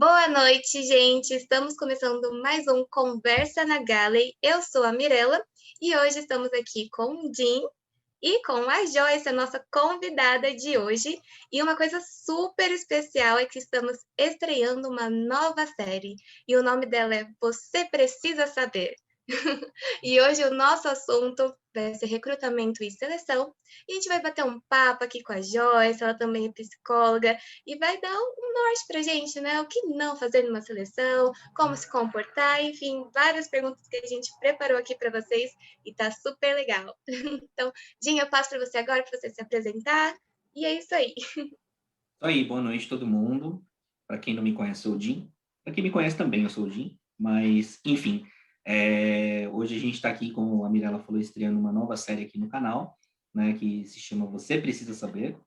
Boa noite, gente. Estamos começando mais um Conversa na Galley. Eu sou a Mirella e hoje estamos aqui com o Jim e com a Joyce, a nossa convidada de hoje. E uma coisa super especial é que estamos estreando uma nova série e o nome dela é Você Precisa Saber. E hoje o nosso assunto vai ser recrutamento e seleção. E a gente vai bater um papo aqui com a Joyce, ela também é psicóloga, e vai dar um norte pra gente, né? O que não fazer numa seleção, como se comportar, enfim, várias perguntas que a gente preparou aqui para vocês e tá super legal. Então, Dinha, eu passo para você agora para você se apresentar. E é isso aí. Aí, boa noite todo mundo. Para quem não me conhece, eu sou o Jim. Para quem me conhece também, eu sou o Jim. Mas, enfim, hoje a gente está aqui, como a Mirella falou, estreando uma nova série aqui no canal, né, que se chama Você Precisa Saber.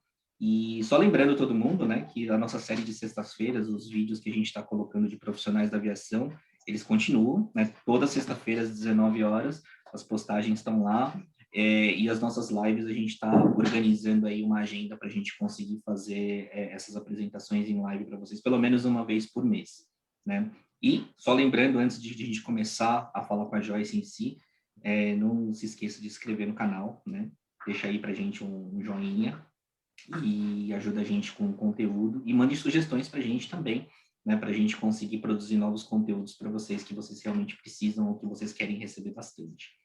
E só lembrando todo mundo, né, que a nossa série de sextas-feiras, os vídeos que a gente está colocando de profissionais da aviação, eles continuam, né, toda sexta-feira às 19 horas, as postagens estão lá. E as nossas lives, a gente está organizando aí uma agenda para a gente conseguir fazer essas apresentações em live para vocês, pelo menos uma vez por mês, né? E, só lembrando, antes de a gente começar a falar com a Joyce em si, não se esqueça de se inscrever no canal, né? Deixa aí para a gente um joinha e ajuda a gente com o conteúdo e mande sugestões para a gente também, né? Para a gente conseguir produzir novos conteúdos para vocês que vocês realmente precisam ou que vocês querem receber bastante.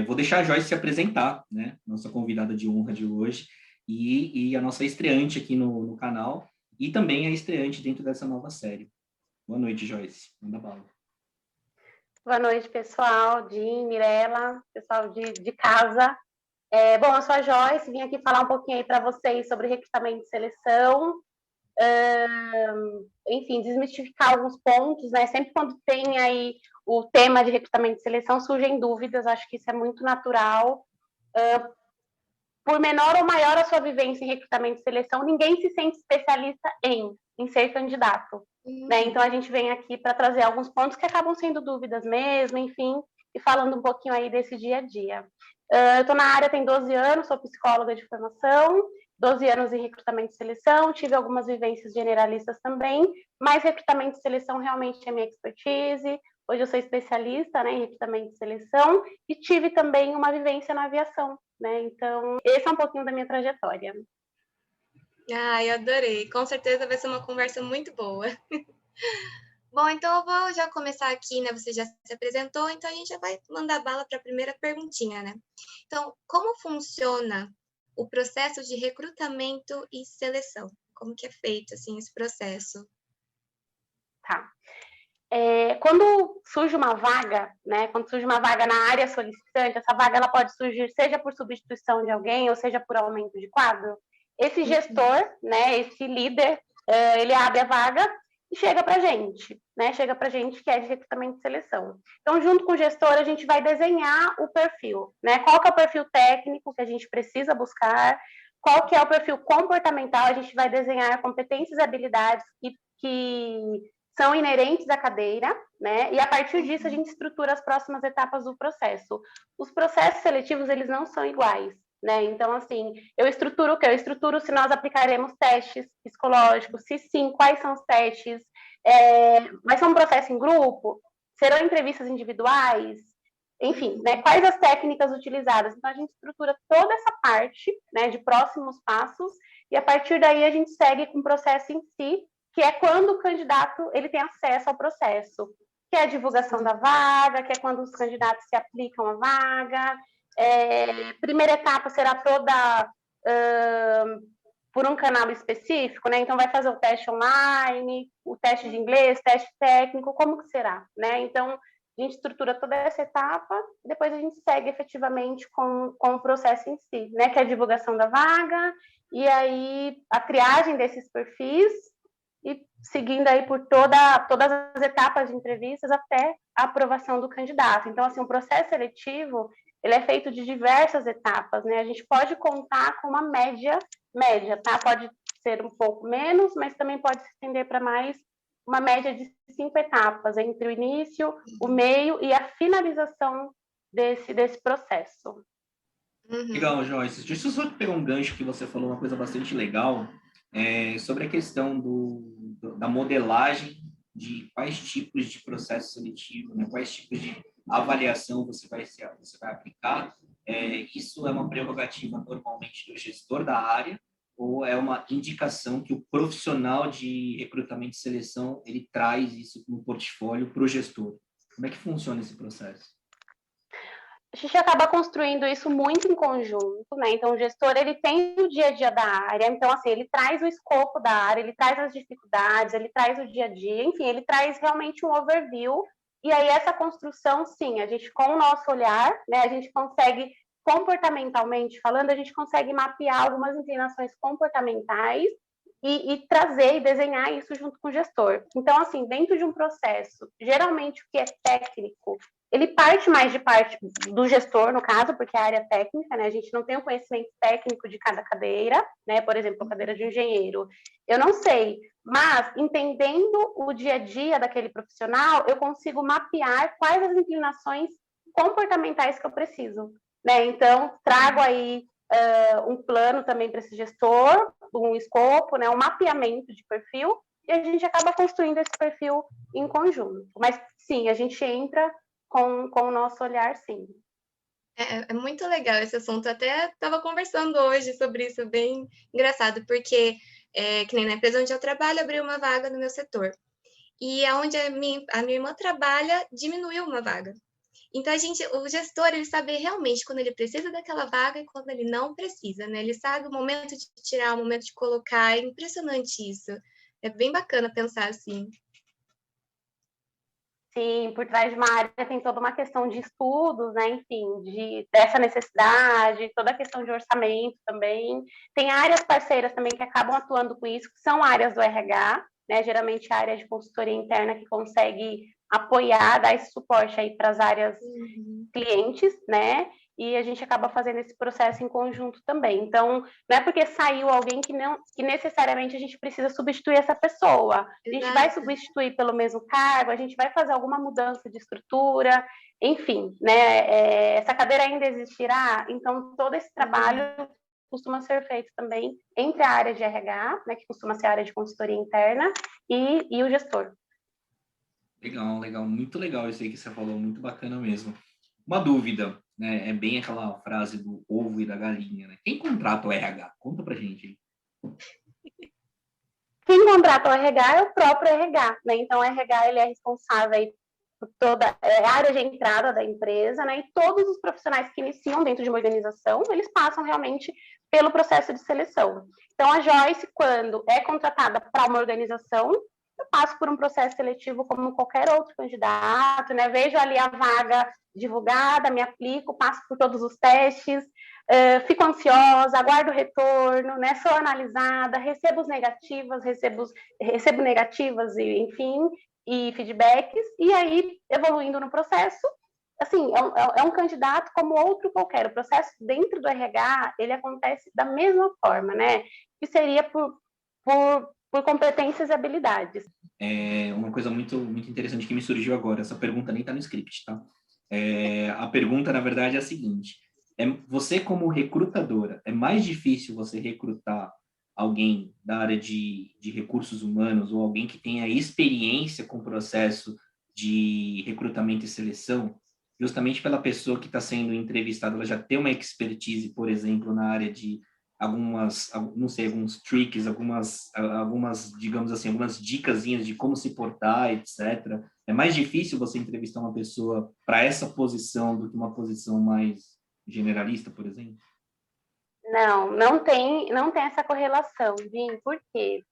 Vou deixar a Joyce se apresentar, né? Nossa convidada de honra de hoje, e a nossa estreante aqui no canal, e também a estreante dentro dessa nova série. Boa noite, Joyce. Manda bala. Boa noite, pessoal, Jim, Mirella, pessoal de casa. Bom, eu sou a Joyce, vim aqui falar um pouquinho aí para vocês sobre recrutamento e seleção. Enfim, desmistificar alguns pontos, né? Sempre quando tem aí o tema de recrutamento e seleção, surgem dúvidas, acho que isso é muito natural. Por menor ou maior a sua vivência em recrutamento e seleção, ninguém se sente especialista em ser candidato. Né? Então, a gente vem aqui para trazer alguns pontos que acabam sendo dúvidas mesmo, enfim, e falando um pouquinho aí desse dia a dia. Eu estou na área tem 12 anos, sou psicóloga de formação, 12 anos em recrutamento e seleção, tive algumas vivências generalistas também, mas recrutamento e seleção realmente é minha expertise. Hoje eu sou especialista, né, em recrutamento e seleção e tive também uma vivência na aviação, né? Então, esse é um pouquinho da minha trajetória. Ai, adorei. Com certeza vai ser uma conversa muito boa. Bom, então eu vou já começar aqui, né? Você já se apresentou, então a gente já vai mandar bala para a primeira perguntinha, né? Então, como funciona o processo de recrutamento e seleção? Como que é feito, assim, esse processo? Tá. Quando surge uma vaga, né? Quando surge uma vaga na área solicitante, essa vaga ela pode surgir seja por substituição de alguém ou seja por aumento de quadro. Esse gestor, né? Esse líder, ele abre a vaga e chega para a gente, né? Chega para a gente que é de recrutamento e seleção. Então, junto com o gestor, a gente vai desenhar o perfil, né? Qual que é o perfil técnico que a gente precisa buscar? Qual que é o perfil comportamental? A gente vai desenhar competências e habilidades que são inerentes à cadeira, né? E a partir disso a gente estrutura as próximas etapas do processo. Os processos seletivos, eles não são iguais, né? Então, assim, eu estruturo o quê? Eu estruturo se nós aplicaremos testes psicológicos, se sim, quais são os testes, vai ser um processo em grupo? Serão entrevistas individuais? Enfim, né? Quais as técnicas utilizadas? Então, a gente estrutura toda essa parte, né, de próximos passos, e a partir daí a gente segue com o processo em si, que é quando o candidato ele tem acesso ao processo, que é a divulgação da vaga, que é quando os candidatos se aplicam à vaga. Primeira etapa será toda por um canal específico, né? Então vai fazer o teste online, o teste de inglês, teste técnico, como que será, né? Então a gente estrutura toda essa etapa e depois a gente segue efetivamente com o processo em si, né? Que é a divulgação da vaga e aí a triagem desses perfis e seguindo aí por todas as etapas de entrevistas até a aprovação do candidato. Então, assim, o processo seletivo, ele é feito de diversas etapas, né? A gente pode contar com uma média, tá? Pode ser um pouco menos, mas também pode se estender para mais, uma média de 5 etapas, entre o início, o meio e a finalização desse processo. Legal, Joyce. Deixa eu só pegar um gancho que você falou, uma coisa bastante legal, sobre a questão da modelagem de quais tipos de processo seletivo, né? Quais tipos de avaliação você vai aplicar. Isso é uma prerrogativa normalmente do gestor da área ou é uma indicação que o profissional de recrutamento e seleção ele traz isso no portfólio para o gestor? Como é que funciona esse processo? A gente acaba construindo isso muito em conjunto, né? Então, o gestor, ele tem o dia a dia da área, então, assim, ele traz o escopo da área, ele traz as dificuldades, ele traz o dia a dia, enfim, ele traz realmente um overview, e aí essa construção, sim, a gente, com o nosso olhar, né, a gente consegue, comportamentalmente falando, a gente consegue mapear algumas inclinações comportamentais e trazer e desenhar isso junto com o gestor. Então, assim, dentro de um processo, geralmente o que é técnico, ele parte mais de parte do gestor, no caso, porque é a área técnica, né? A gente não tem o conhecimento técnico de cada cadeira, né? Por exemplo, a cadeira de engenheiro. Eu não sei, mas entendendo o dia a dia daquele profissional, eu consigo mapear quais as inclinações comportamentais que eu preciso, né? Então, trago aí um plano também para esse gestor, um escopo, né? Um mapeamento de perfil, e a gente acaba construindo esse perfil em conjunto. Mas, sim, a gente entra com o nosso olhar, sim. É muito legal esse assunto. Até estava conversando hoje sobre isso, bem engraçado, porque, que nem na empresa onde eu trabalho, abriu uma vaga no meu setor. E aonde a minha irmã trabalha, diminuiu uma vaga. Então, o gestor, ele sabe realmente quando ele precisa daquela vaga e quando ele não precisa, né? Ele sabe o momento de tirar, o momento de colocar. É impressionante isso. É bem bacana pensar assim. Sim, por trás de uma área tem toda uma questão de estudos, né? Enfim, dessa necessidade, toda a questão de orçamento também. Tem áreas parceiras também que acabam atuando com isso, que são áreas do RH, né? Geralmente a área de consultoria interna que consegue apoiar, dar esse suporte aí para as áreas clientes, né? E a gente acaba fazendo esse processo em conjunto também. Então, não é porque saiu alguém que necessariamente a gente precisa substituir essa pessoa. A gente vai substituir pelo mesmo cargo, a gente vai fazer alguma mudança de estrutura, enfim, né? Essa cadeira ainda existirá, então todo esse trabalho costuma ser feito também entre a área de RH, né, que costuma ser a área de consultoria interna, e o gestor. Legal, legal, muito legal isso aí que você falou, muito bacana mesmo. Uma dúvida, né? É bem aquela frase do ovo e da galinha, né? Quem contrata o RH? Conta pra gente aí. Quem contrata o RH é o próprio RH, né? Então, o RH ele é responsável aí por toda a área de entrada da empresa, né? E todos os profissionais que iniciam dentro de uma organização, eles passam realmente pelo processo de seleção. Então, a Joyce, quando é contratada para uma organização, eu passo por um processo seletivo como qualquer outro candidato, né? Vejo ali a vaga divulgada, me aplico, passo por todos os testes, fico ansiosa, aguardo o retorno, né? Sou analisada, recebo negativas, e, enfim, e feedbacks, e aí, evoluindo no processo, assim, é um candidato como outro qualquer. O processo dentro do RH, ele acontece da mesma forma, né? Que seria por competências e habilidades. É uma coisa muito, muito interessante que me surgiu agora. Essa pergunta nem está no script, tá? A pergunta, na verdade, é a seguinte. Você, como recrutadora, é mais difícil você recrutar alguém da área de recursos humanos ou alguém que tenha experiência com o processo de recrutamento e seleção, justamente pela pessoa que está sendo entrevistada, ela já tem uma expertise, por exemplo, na área de não sei, alguns tricks, algumas, digamos assim, algumas dicasinhas de como se portar, etc. É mais difícil você entrevistar uma pessoa para essa posição do que uma posição mais generalista, por exemplo? Não tem essa correlação, Vim, por quê?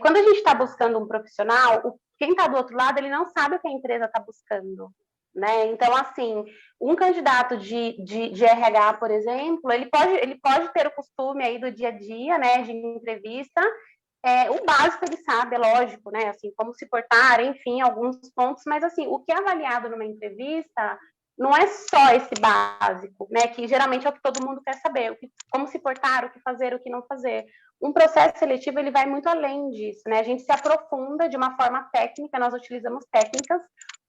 Quando a gente está buscando um profissional, quem está do outro lado, ele não sabe o que a empresa está buscando, né? Então, assim, um candidato de RH, por exemplo, ele pode ter o costume aí do dia a dia, né, de entrevista, o básico ele sabe, é lógico, né, assim, como se portar, enfim, alguns pontos, mas, assim, o que é avaliado numa entrevista não é só esse básico, né, que geralmente é o que todo mundo quer saber, como se portar, o que fazer, o que não fazer. Um processo seletivo, ele vai muito além disso, né, a gente se aprofunda de uma forma técnica, nós utilizamos técnicas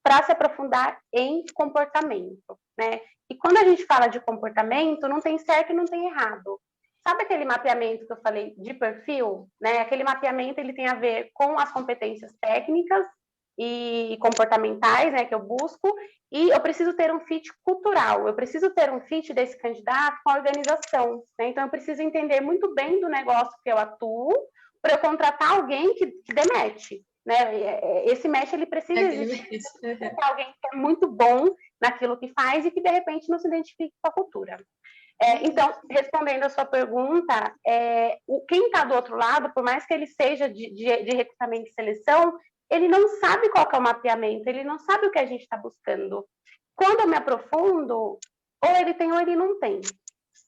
para se aprofundar em comportamento, né, e quando a gente fala de comportamento, não tem certo e não tem errado, sabe aquele mapeamento que eu falei de perfil, né? Aquele mapeamento, ele tem a ver com as competências técnicas e comportamentais, né, que eu busco, e eu preciso ter um fit cultural, eu preciso ter um fit desse candidato com a organização, né? Então eu preciso entender muito bem do negócio que eu atuo para eu contratar alguém que dê match, né? Esse match, ele precisa existir, alguém que é muito bom naquilo que faz e que de repente não se identifique com a cultura. Então, respondendo a sua pergunta, quem está do outro lado, por mais que ele seja de recrutamento e seleção, ele não sabe qual que é o mapeamento, ele não sabe o que a gente está buscando. Quando eu me aprofundo, ou ele tem ou ele não tem,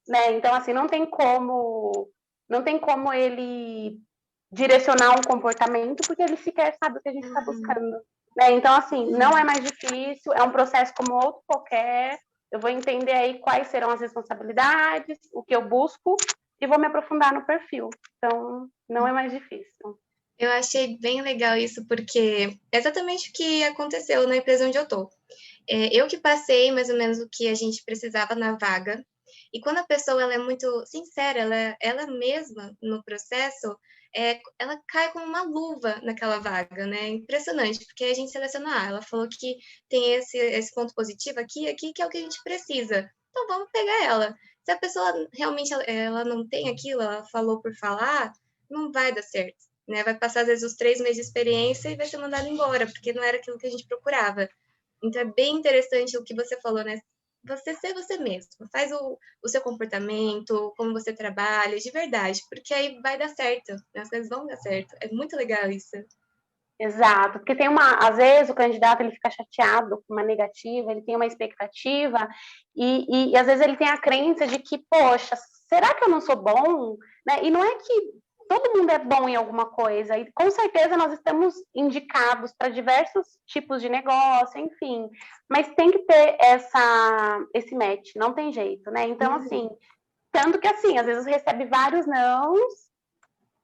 né? Então, assim, não tem como ele direcionar um comportamento, porque ele sequer sabe o que a gente está buscando, né? Então, assim, não é mais difícil, é um processo como outro qualquer. Eu vou entender aí quais serão as responsabilidades, o que eu busco, e vou me aprofundar no perfil. Então, não é mais difícil. Eu achei bem legal isso, porque é exatamente o que aconteceu na empresa onde eu tô. Eu que passei mais ou menos o que a gente precisava na vaga, e quando a pessoa ela é muito sincera, ela mesma no processo, ela cai como uma luva naquela vaga, né? É impressionante, porque a gente selecionou, ela falou que tem esse ponto positivo aqui, que é o que a gente precisa. Então vamos pegar ela. Se a pessoa realmente ela não tem aquilo, ela falou por falar, não vai dar certo. Né? Vai passar, às vezes, os 3 meses de experiência e vai ser mandado embora, porque não era aquilo que a gente procurava. Então, é bem interessante o que você falou, né? Você ser você mesmo. Faz o seu comportamento, como você trabalha, de verdade, porque aí vai dar certo. Né? As coisas vão dar certo. É muito legal isso. Exato, porque às vezes o candidato ele fica chateado com uma negativa, ele tem uma expectativa e às vezes ele tem a crença de que, poxa, será que eu não sou bom? Né? E não é que todo mundo é bom em alguma coisa, e com certeza nós estamos indicados para diversos tipos de negócio, enfim, mas tem que ter esse match, não tem jeito, né? Então, assim, tanto que assim, às vezes recebe vários nãos,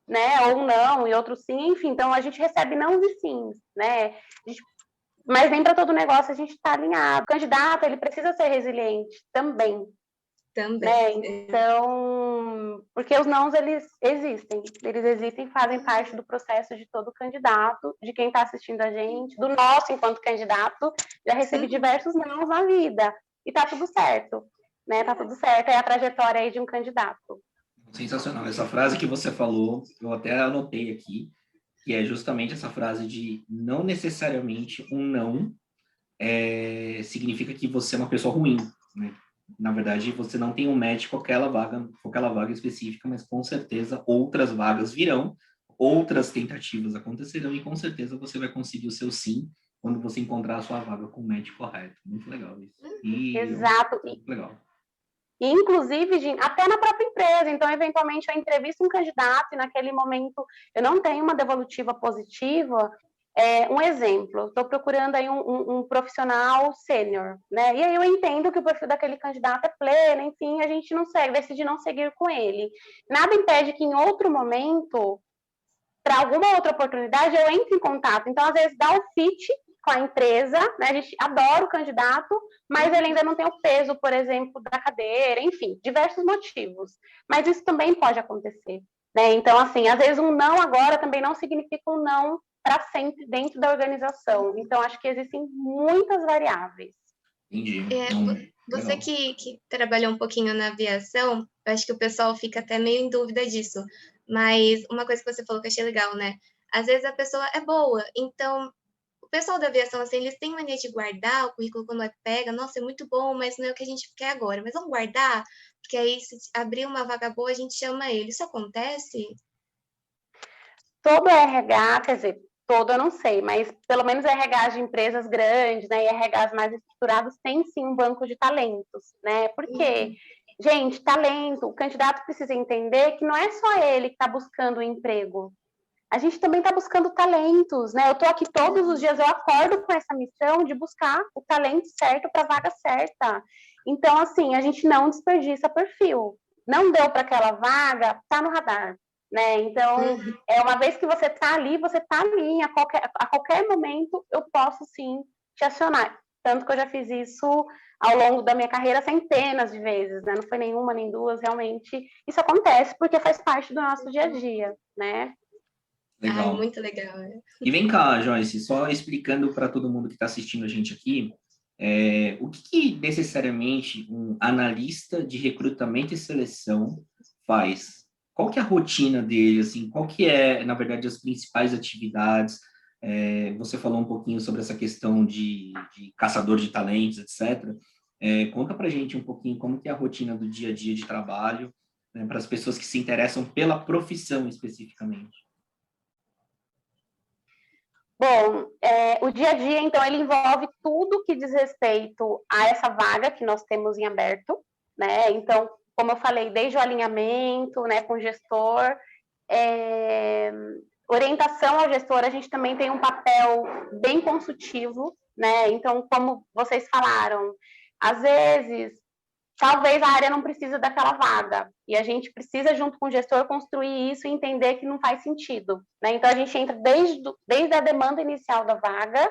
né, ou não, e outros sim, enfim, então a gente recebe nãos e sims, né, mas nem para todo negócio a gente está alinhado. O candidato, ele precisa ser resiliente também. Né? Então, porque os nãos, eles existem, fazem parte do processo de todo candidato, de quem está assistindo a gente, do nosso enquanto candidato, já recebi diversos nãos na vida, e tá tudo certo, né, tá tudo certo, é a trajetória aí de um candidato. Sensacional. Essa frase que você falou, eu até anotei aqui, que é justamente essa frase de não necessariamente um não significa que você é uma pessoa ruim, né? Na verdade, você não tem um match com aquela vaga específica, mas com certeza outras vagas virão, outras tentativas acontecerão e com certeza você vai conseguir o seu sim quando você encontrar a sua vaga com o match correto. Muito legal isso. Exato. Muito legal. E, inclusive, até na própria empresa. Então, eventualmente, eu entrevisto um candidato e, naquele momento, eu não tenho uma devolutiva positiva. Um exemplo, estou procurando aí um profissional sênior, né? E aí eu entendo que o perfil daquele candidato é pleno, enfim, a gente não segue, decide não seguir com ele. Nada impede que, em outro momento, para alguma outra oportunidade, eu entre em contato. Então, às vezes, dá o fit com a empresa, né? A gente adora o candidato, mas ele ainda não tem o peso, por exemplo, da cadeira, enfim, diversos motivos. Mas isso também pode acontecer, né? Então, assim, às vezes um não agora também não significa um não para sempre dentro da organização. Então, acho que existem muitas variáveis. Entendi. Você que trabalhou um pouquinho na aviação, eu acho que o pessoal fica até meio em dúvida disso. Mas uma coisa que você falou que eu achei legal, né? Às vezes a pessoa é boa, então o pessoal da aviação, assim, eles têm mania de guardar o currículo quando pega. Nossa, é muito bom, mas não é o que a gente quer agora. Mas vamos guardar, porque aí se abrir uma vaga boa, a gente chama ele. Isso acontece? Todo RH, quer dizer, todo eu não sei, mas pelo menos RH de empresas grandes, né, e RHs mais estruturados, tem sim um banco de talentos, né? Porque, gente, talento, o candidato precisa entender que não é só ele que está buscando um emprego. A gente também está buscando talentos, né? Eu estou aqui todos os dias, eu acordo com essa missão de buscar o talento certo para a vaga certa. Então, assim, a gente não desperdiça perfil. Não deu para aquela vaga, tá no radar, né? Então, uma vez que você está ali, a qualquer momento eu posso sim te acionar. Tanto que eu já fiz isso ao longo da minha carreira centenas de vezes, né? Não foi nenhuma nem duas, realmente. Isso acontece porque faz parte do nosso dia a dia, né? Legal. Ai, muito legal. E vem cá, Joyce, só explicando para todo mundo que está assistindo a gente aqui, o que necessariamente um analista de recrutamento e seleção faz? Qual que é a rotina dele, assim? Qual que é, na verdade, as principais atividades? Você falou um pouquinho sobre essa questão de caçador de talentos, etc. Conta para a gente um pouquinho como que é a rotina do dia a dia de trabalho, né, para as pessoas que se interessam pela profissão especificamente. Bom, o dia a dia, então, ele envolve tudo que diz respeito a essa vaga que nós temos em aberto, né? Então, como eu falei, desde o alinhamento, né, com o gestor, orientação ao gestor, a gente também tem um papel bem consultivo, né? Então, como vocês falaram, às vezes, talvez a área não precise daquela vaga, e a gente precisa, junto com o gestor, construir isso e entender que não faz sentido, né? Então, a gente entra desde a demanda inicial da vaga,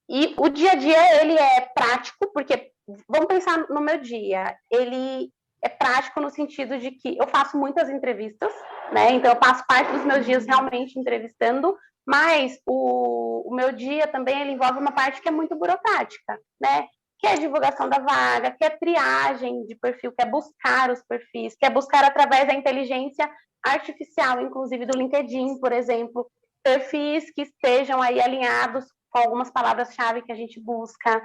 e o dia a dia, ele é prático, porque, vamos pensar no meu dia, ele é prático no sentido de que eu faço muitas entrevistas, né? Então, eu passo parte dos meus dias realmente entrevistando, mas o meu dia também, ele envolve uma parte que é muito burocrática, né? Que é a divulgação da vaga, que é a triagem de perfil, que é buscar os perfis, que é buscar através da inteligência artificial, inclusive do LinkedIn, por exemplo, perfis que estejam aí alinhados com algumas palavras-chave que a gente busca,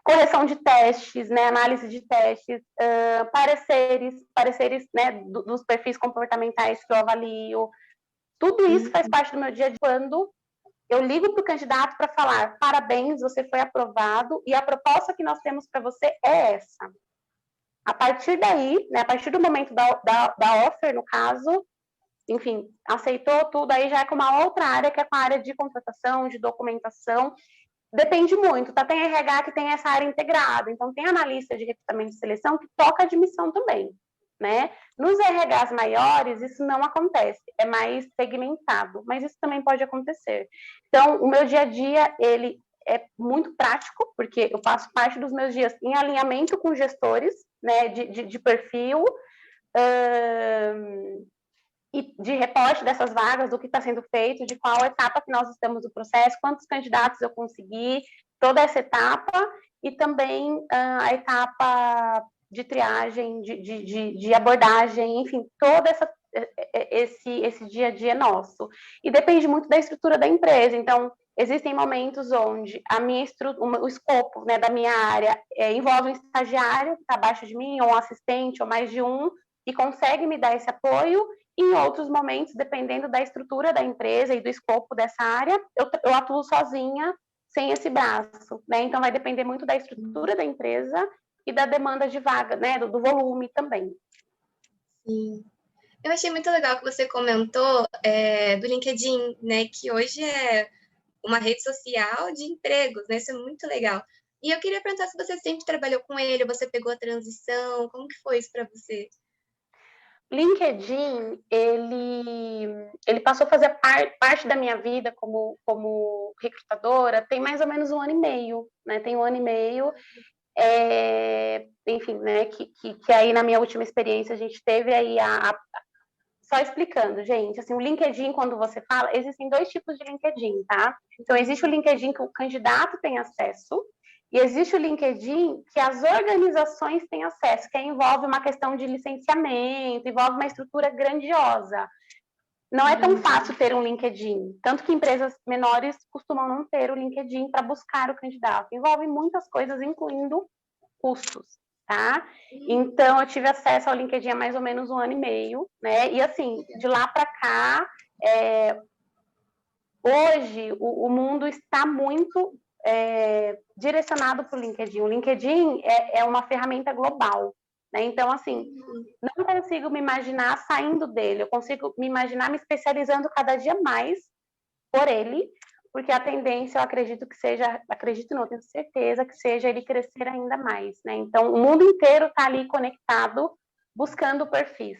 correção de testes, né, análise de testes, pareceres, né, dos perfis comportamentais que eu avalio. Tudo isso faz parte do meu dia a dia quando eu ligo para o candidato para falar: parabéns, você foi aprovado e a proposta que nós temos para você é essa. A partir daí, né, a partir do momento da offer, no caso, enfim, aceitou tudo, aí já é com uma outra área, que é com a área de contratação, de documentação. Depende muito, tá? Tem RH que tem essa área integrada, então tem analista de recrutamento e seleção que toca a admissão também, né? Nos RHs maiores, isso não acontece, é mais segmentado, mas isso também pode acontecer. Então, o meu dia a dia, ele é muito prático, porque eu passo parte dos meus dias em alinhamento com gestores, né, de perfil, e de reporte dessas vagas, do que está sendo feito, de qual etapa que nós estamos no processo, quantos candidatos eu consegui, toda essa etapa, e também a etapa de triagem, de abordagem, enfim, todo esse dia a dia nosso. E depende muito da estrutura da empresa. Então, existem momentos onde o escopo, né, da minha área envolve um estagiário que está abaixo de mim, ou um assistente, ou mais de um, e consegue me dar esse apoio. Em outros momentos, dependendo da estrutura da empresa e do escopo dessa área, eu atuo sozinha, sem esse braço, né? Então, vai depender muito da estrutura da empresa e da demanda de vaga, né? Do volume também. Sim. Eu achei muito legal que você comentou do LinkedIn, né? Que hoje é uma rede social de empregos, né? Isso é muito legal. E eu queria perguntar se você sempre trabalhou com ele, você pegou a transição, como que foi isso para você? LinkedIn, ele passou a fazer parte da minha vida como recrutadora tem mais ou menos 1 ano e meio, né? Tem 1 ano e meio, enfim, né? Que aí na minha última experiência a gente teve aí só explicando, gente, assim, o LinkedIn, quando você fala, existem 2 tipos de LinkedIn, tá? Então, existe o LinkedIn que o candidato tem acesso, e existe o LinkedIn que as organizações têm acesso, que envolve uma questão de licenciamento, envolve uma estrutura grandiosa. Não é tão fácil ter um LinkedIn, tanto que empresas menores costumam não ter o LinkedIn para buscar o candidato. Envolve muitas coisas, incluindo custos, tá? Então, eu tive acesso ao LinkedIn há mais ou menos 1 ano e meio, né? E, assim, de lá para cá, hoje, o mundo está muito direcionado para o LinkedIn. O LinkedIn é uma ferramenta global, né? Então, assim, não consigo me imaginar saindo dele. Eu consigo me imaginar me especializando cada dia mais por ele, porque a tendência, eu acredito que seja, acredito não, tenho certeza que seja ele crescer ainda mais, né? Então, o mundo inteiro está ali conectado, buscando perfis,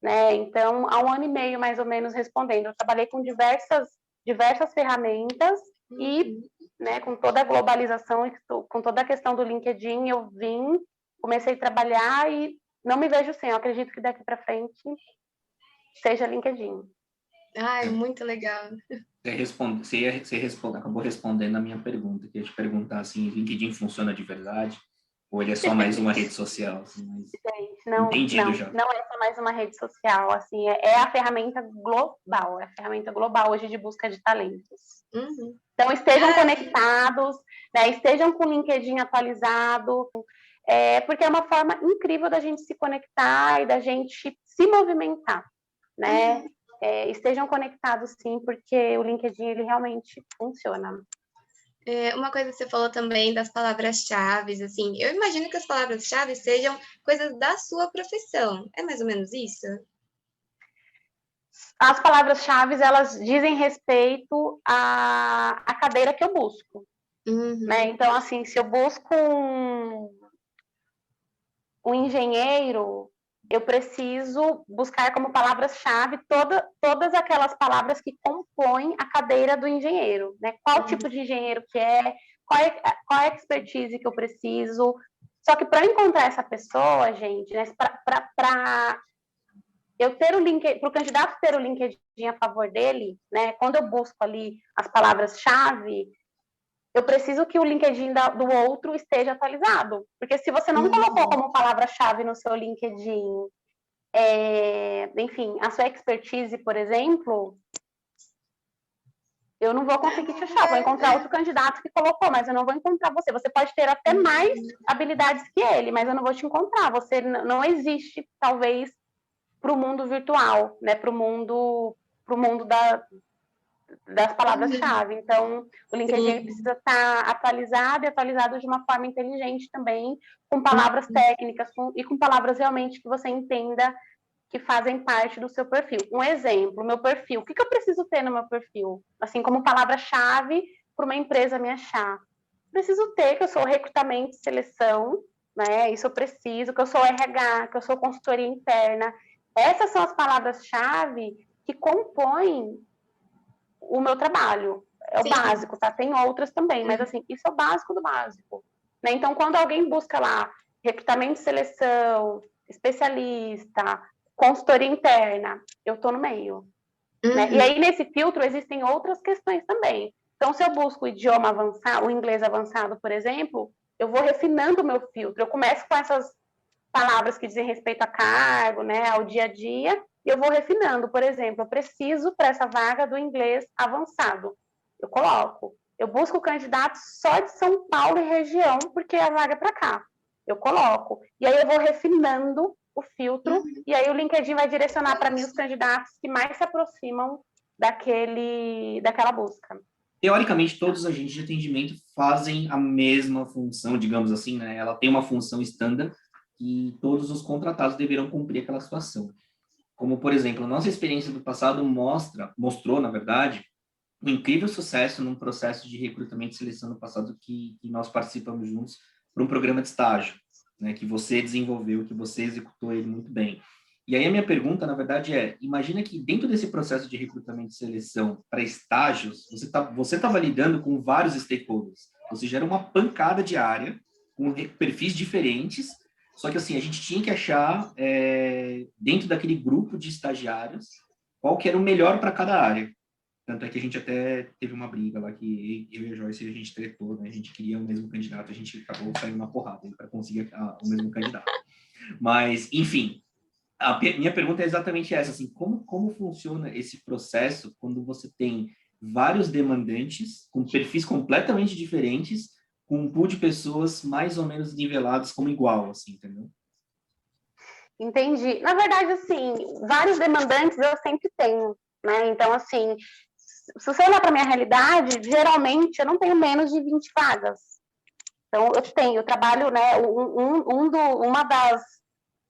né? Então, há 1 ano e meio, mais ou menos, respondendo. Eu trabalhei com diversas diversas ferramentas e, né, com toda a globalização e com toda a questão do LinkedIn, eu comecei a trabalhar e não me vejo sem. Eu acredito que daqui para frente seja LinkedIn. Ai, muito legal. Acabou respondendo a minha pergunta, que eu ia te perguntar assim, LinkedIn funciona de verdade? Ou ele é só mais uma rede social? Assim, mas... Gente, não é só mais uma rede social, assim, é a ferramenta global, hoje de busca de talentos. Então, estejam conectados, né, estejam com o LinkedIn atualizado, porque é uma forma incrível da gente se conectar e da gente se movimentar, né? Estejam conectados, sim, porque o LinkedIn, ele realmente funciona. Uma coisa que você falou também das palavras-chave, assim, eu imagino que as palavras-chave sejam coisas da sua profissão. É mais ou menos isso? As palavras-chave, elas dizem respeito à cadeira que eu busco. Né? Então, assim, se eu busco um engenheiro, eu preciso buscar como palavras-chave todas aquelas palavras que compõem a cadeira do engenheiro, né? Qual tipo de engenheiro que qual é a expertise que eu preciso. Só que para encontrar essa pessoa, gente, né, para eu ter para o candidato ter o LinkedIn a favor dele, né? Quando eu busco ali as palavras-chave, eu preciso que o LinkedIn do outro esteja atualizado. Porque se você não colocou como palavra-chave no seu LinkedIn, enfim, a sua expertise, por exemplo, eu não vou conseguir te achar. Vou encontrar outro candidato que colocou, mas eu não vou encontrar você. Você pode ter até mais habilidades que ele, mas eu não vou te encontrar. Você não existe, talvez, para o mundo virtual, né? Para o mundo das palavras-chave. Então, o LinkedIn precisa estar atualizado e atualizado de uma forma inteligente também, com palavras técnicas e com palavras realmente que você entenda que fazem parte do seu perfil. Um exemplo, meu perfil. O que eu preciso ter no meu perfil? Assim, como palavra-chave para uma empresa me achar. Preciso ter que eu sou recrutamento e seleção, né? Isso eu preciso, que eu sou RH, que eu sou consultoria interna. Essas são as palavras-chave que compõem o meu trabalho. É o básico, tá? Tem outras também, mas assim, isso é o básico do básico. Né? Então, quando alguém busca lá recrutamento e seleção, especialista, consultoria interna, eu tô no meio. Né? E aí, nesse filtro, existem outras questões também. Então, se eu busco o idioma avançado, o inglês avançado, por exemplo, eu vou refinando o meu filtro. Eu começo com essas palavras que dizem respeito a cargo, né, ao dia a dia, e eu vou refinando. Por exemplo, eu preciso para essa vaga do inglês avançado. Eu coloco. Eu busco candidatos só de São Paulo e região, porque a vaga é para cá. Eu coloco. E aí eu vou refinando o filtro, e aí o LinkedIn vai direcionar para mim os candidatos que mais se aproximam daquela busca. Teoricamente, todos os agentes de atendimento fazem a mesma função, digamos assim, né? Ela tem uma função standard e todos os contratados deverão cumprir aquela situação. Como, por exemplo, a nossa experiência do passado mostrou, na verdade, um incrível sucesso num processo de recrutamento e seleção no passado que nós participamos juntos para um programa de estágio, né, que você desenvolveu, que você executou ele muito bem. E aí a minha pergunta, na verdade, imagina que dentro desse processo de recrutamento e seleção para estágios, você estava lidando com vários stakeholders, ou seja, era uma pancada de área, com perfis diferentes, só que assim, a gente tinha que achar, dentro daquele grupo de estagiários, qual que era o melhor para cada área. Tanto é que a gente até teve uma briga lá, que eu e a Joyce, a gente tretou, né? A gente queria o mesmo candidato, a gente acabou saindo na porrada para conseguir o mesmo candidato. Mas, enfim, a minha pergunta é exatamente essa, assim, como funciona esse processo quando você tem vários demandantes com perfis completamente diferentes, com um pool de pessoas mais ou menos nivelados como igual, assim, entendeu? Entendi. Na verdade, assim, vários demandantes eu sempre tenho, né? Então, assim, se você olhar para a minha realidade, geralmente eu não tenho menos de 20 vagas. Então, eu trabalho, né,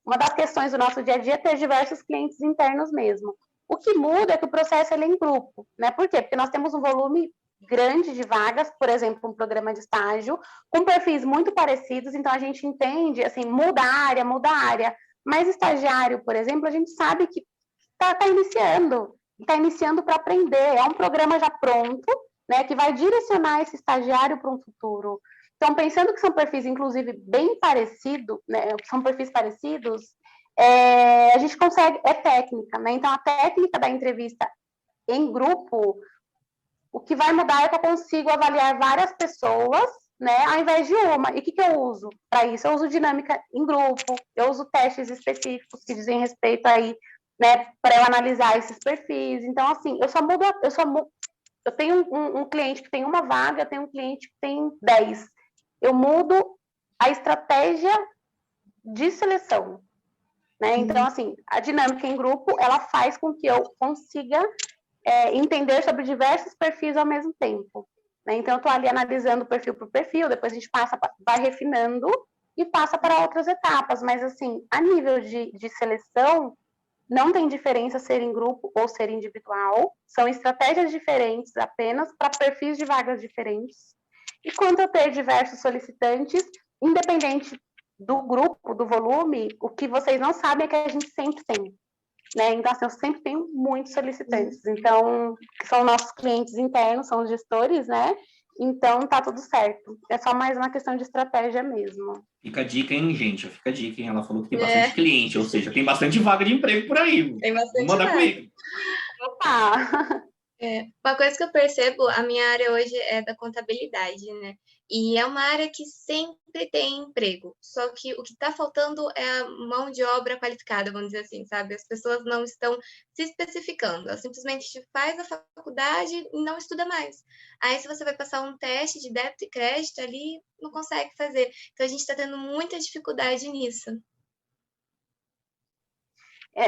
uma das questões do nosso dia a dia é ter diversos clientes internos mesmo. O que muda é que o processo é em grupo, né? Por quê? Porque nós temos um volume grande de vagas, por exemplo, um programa de estágio, com perfis muito parecidos, então a gente entende, assim, muda a área, mas estagiário, por exemplo, a gente sabe que está iniciando, está iniciando para aprender. É um programa já pronto, né, que vai direcionar esse estagiário para um futuro. Então, pensando que são perfis, inclusive, bem parecidos, né, são perfis parecidos, a gente consegue, é técnica, né? Então, a técnica da entrevista em grupo, o que vai mudar é que eu consigo avaliar várias pessoas, né, ao invés de uma. E o que eu uso para isso? Eu uso dinâmica em grupo, eu uso testes específicos que dizem respeito aí, né, para eu analisar esses perfis. Então, assim, eu tenho um cliente que tem uma vaga, eu tenho um cliente que tem 10. Eu mudo a estratégia de seleção, né? Então, assim, a dinâmica em grupo, ela faz com que eu consiga entender sobre diversos perfis ao mesmo tempo, né? Então, eu estou ali analisando perfil por perfil, depois a gente vai refinando e passa para outras etapas. Mas, assim, a nível de seleção, não tem diferença ser em grupo ou ser individual, são estratégias diferentes apenas para perfis de vagas diferentes. E quanto a ter diversos solicitantes, independente do grupo, do volume, o que vocês não sabem é que a gente sempre tem, né? Então, assim, eu sempre tenho muitos solicitantes. Então, que são nossos clientes internos, são os gestores, né? Então, tá tudo certo. É só mais uma questão de estratégia mesmo. Fica a dica, hein, gente? Fica a dica, hein? Ela falou que tem bastante cliente, ou seja, tem bastante vaga de emprego por aí. Tem bastante Manda vaga. comigo. Opa! Uma coisa que eu percebo, a minha área hoje é da contabilidade, né? E é uma área que sempre tem emprego. Só que o que está faltando é a mão de obra qualificada, vamos dizer assim, sabe? As pessoas não estão se especificando. Elas simplesmente faz a faculdade e não estuda mais. Aí, se você vai passar um teste de débito e crédito ali, não consegue fazer. Então, a gente está tendo muita dificuldade nisso.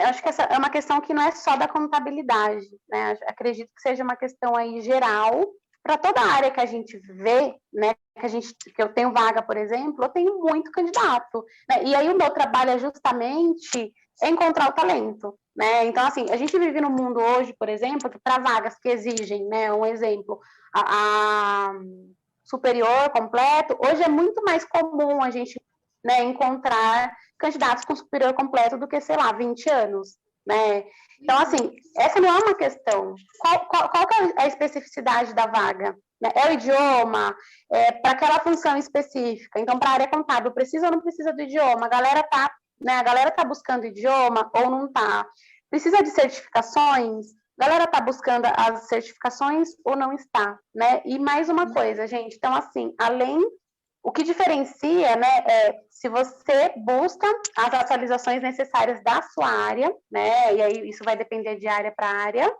Acho que essa é uma questão que não é só da contabilidade, né? Acredito que seja uma questão aí geral para toda a área que a gente vê, né? Que eu tenho vaga, por exemplo, eu tenho muito candidato, né? E aí o meu trabalho é justamente encontrar o talento, né? Então, assim, a gente vive num mundo hoje, por exemplo, que para vagas que exigem, né? Um exemplo, a superior completo, hoje é muito mais comum a gente, né, encontrar candidatos com superior completo do que, sei lá, 20 anos, né? Então, assim, essa não é uma questão. Qual que é a especificidade da vaga? É o idioma? Para aquela função específica? Então, para a área contábil, precisa ou não precisa do idioma? A galera tá buscando idioma ou não tá? Precisa de certificações? A galera está buscando as certificações ou não está, né? E mais uma coisa, gente, então, assim, o que diferencia, né, se você busca as atualizações necessárias da sua área, né, e aí isso vai depender de área para área,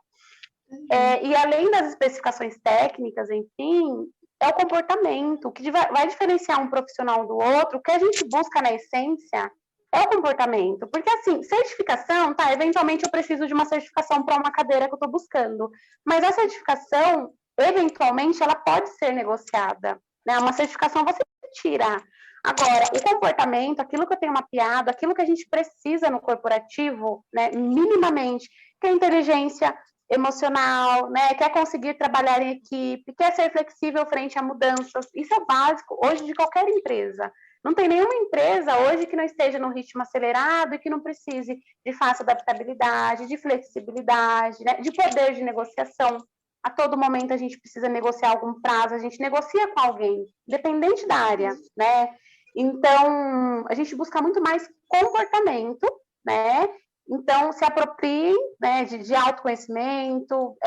e além das especificações técnicas, enfim, é o comportamento. O que vai diferenciar um profissional do outro, o que a gente busca na essência é o comportamento. Porque, assim, certificação, tá, eventualmente eu preciso de uma certificação para uma cadeira que eu estou buscando, mas a certificação, eventualmente, ela pode ser negociada, né? Uma certificação você tira. Agora, o comportamento, aquilo que eu tenho mapeado, aquilo que a gente precisa no corporativo, né, minimamente, que é inteligência emocional, né, quer conseguir trabalhar em equipe, quer ser flexível frente a mudanças, isso é básico hoje de qualquer empresa. Não tem nenhuma empresa hoje que não esteja num ritmo acelerado e que não precise de fácil adaptabilidade, de flexibilidade, né, de poder de negociação. A todo momento a gente precisa negociar algum prazo, a gente negocia com alguém, independente da área, né? Então, a gente busca muito mais comportamento, né? Então, se apropriem, né, de autoconhecimento,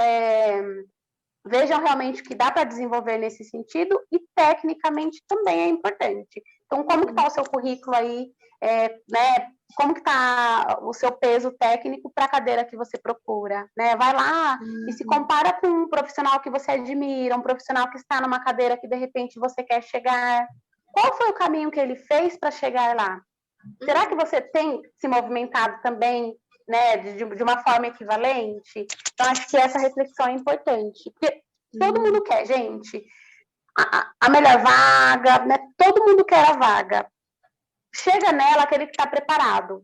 vejam realmente o que dá para desenvolver nesse sentido e tecnicamente também é importante. Então, como que está o seu currículo aí, né? Como que está o seu peso técnico para a cadeira que você procura, né? Vai lá e se compara com um profissional que você admira, um profissional que está numa cadeira que de repente você quer chegar. Qual foi o caminho que ele fez para chegar lá? Será que você tem se movimentado também, né, de uma forma equivalente? Então, acho que essa reflexão é importante. Porque todo mundo quer, gente, a melhor vaga, né? Todo mundo quer a vaga. Chega nela aquele que está preparado,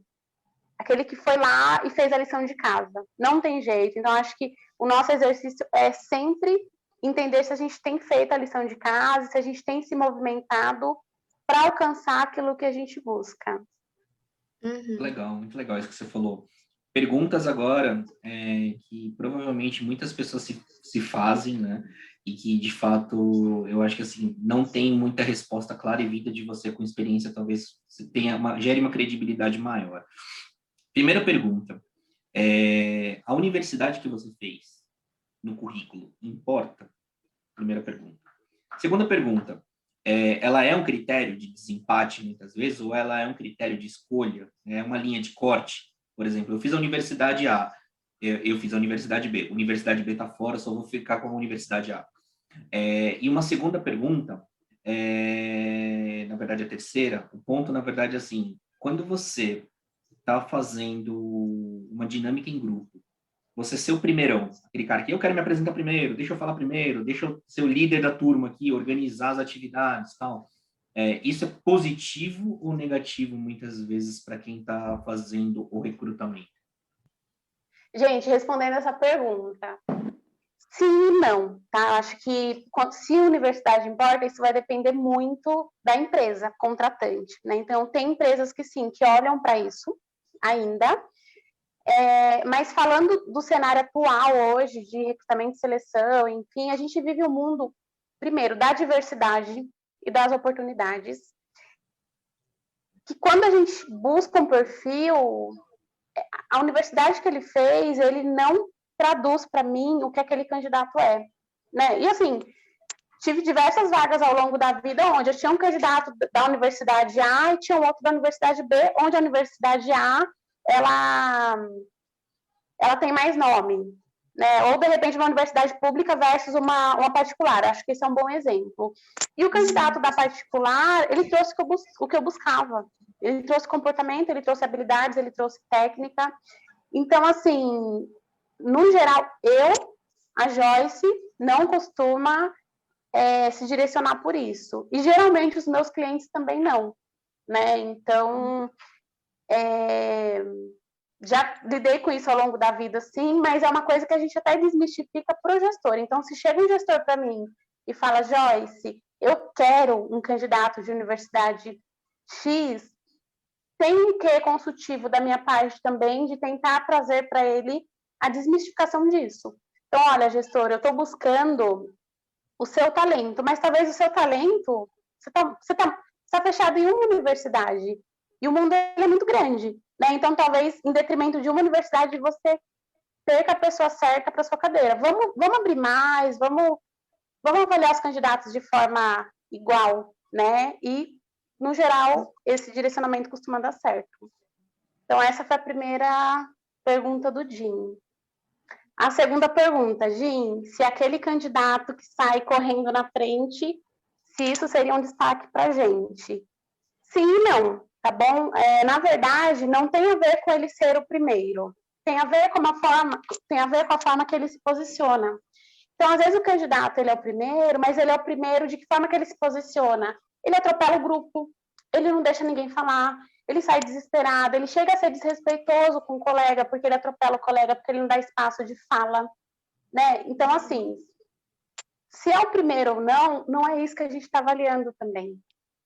aquele que foi lá e fez a lição de casa. Não tem jeito. Então, acho que o nosso exercício é sempre entender se a gente tem feito a lição de casa, se a gente tem se movimentado para alcançar aquilo que a gente busca. Legal, muito legal isso que você falou. perguntas agora que provavelmente muitas pessoas se fazem, né? E que, de fato, eu acho que, assim, não tem muita resposta clara e vinda de você com experiência, talvez você gere uma credibilidade maior. Primeira pergunta, a universidade que você fez no currículo importa? Primeira pergunta. Segunda pergunta, ela é um critério de desempate, muitas vezes, ou ela é um critério de escolha? É uma linha de corte? Por exemplo, eu fiz a universidade A, eu fiz a universidade B. Universidade B está fora, só vou ficar com a universidade A. E uma segunda pergunta, na verdade a terceira, o ponto, na verdade, é assim, quando você está fazendo uma dinâmica em grupo, você ser o primeirão, aquele cara que eu quero me apresentar primeiro, deixa eu falar primeiro, deixa eu ser o líder da turma aqui, organizar as atividades e tal. Isso é positivo ou negativo, muitas vezes, para quem está fazendo o recrutamento? Gente, respondendo essa pergunta, sim e não, tá? Acho que se a universidade importa, isso vai depender muito da empresa contratante, né? Então, tem empresas que sim, que olham para isso ainda, mas falando do cenário atual hoje, de recrutamento e seleção, enfim, a gente vive um mundo, primeiro, da diversidade e das oportunidades, que quando a gente busca um perfil, a universidade que ele fez, ele não traduz para mim o que aquele candidato é, né? E assim, tive diversas vagas ao longo da vida onde eu tinha um candidato da universidade A e tinha um outro da universidade B, onde a universidade A, ela tem mais nome, né? Ou, de repente, uma universidade pública versus uma particular. Acho que esse é um bom exemplo. E o candidato da particular, ele trouxe o que eu buscava. Ele trouxe comportamento, ele trouxe habilidades, ele trouxe técnica. Então, assim, no geral, a Joyce, não costuma se direcionar por isso. E, geralmente, os meus clientes também não, né? Então, já lidei com isso ao longo da vida, sim, mas é uma coisa que a gente até desmistifica para o gestor. Então, se chega um gestor para mim e fala, Joyce, eu quero um candidato de universidade X, tem um quê consultivo da minha parte também de tentar trazer para ele a desmistificação disso. Então, olha, gestor, eu estou buscando o seu talento, mas talvez o seu talento, você tá fechado em uma universidade, e o mundo é muito grande, né? Então, talvez, em detrimento de uma universidade, você perca a pessoa certa para sua cadeira. Vamos abrir mais, vamos avaliar os candidatos de forma igual, né? E, no geral, esse direcionamento costuma dar certo. Então, essa foi a primeira pergunta do Jim. A segunda pergunta, Jim, se aquele candidato que sai correndo na frente, se isso seria um destaque para a gente. Sim e não, tá bom? Na verdade, não tem a ver com ele ser o primeiro. Tem a ver com a forma que ele se posiciona. Então, às vezes o candidato ele é o primeiro, mas ele é o primeiro de que forma que ele se posiciona? Ele atropela o grupo, ele não deixa ninguém falar, ele sai desesperado, ele chega a ser desrespeitoso com o colega porque ele atropela o colega, porque ele não dá espaço de fala, né? Então, assim, se é o primeiro ou não, não é isso que a gente está avaliando também,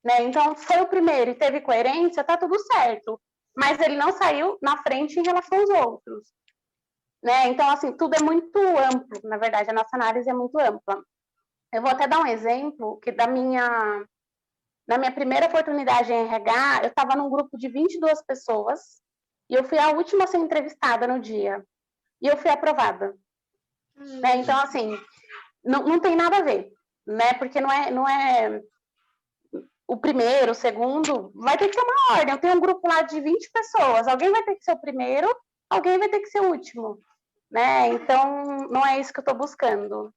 né? Então, foi o primeiro e teve coerência, tá tudo certo, mas ele não saiu na frente em relação aos outros, né? Então, assim, tudo é muito amplo, na verdade, a nossa análise é muito ampla. Eu vou até dar um exemplo que na minha primeira oportunidade em RH, eu estava num grupo de 22 pessoas e eu fui a última a ser entrevistada no dia. E eu fui aprovada. Né? Então, assim, não tem nada a ver, né? Porque não é o primeiro, o segundo, vai ter que ter uma ordem. Eu tenho um grupo lá de 20 pessoas, alguém vai ter que ser o primeiro, alguém vai ter que ser o último, né? Então, não é isso que eu estou buscando.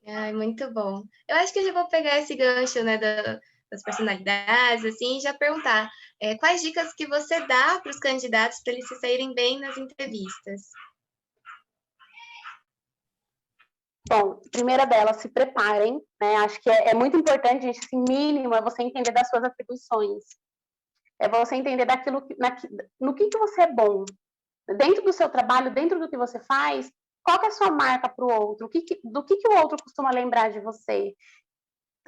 Ai, muito bom. Eu acho que eu já vou pegar esse gancho, né, das personalidades, assim, e já perguntar quais dicas que você dá para os candidatos para eles se saírem bem nas entrevistas. Bom, primeira delas, se preparem, né? Acho que é muito importante, gente, assim, mínimo é você entender das suas atribuições. É você entender no que você é bom. Dentro do seu trabalho, dentro do que você faz, qual que é a sua marca para o outro? Do que o outro costuma lembrar de você?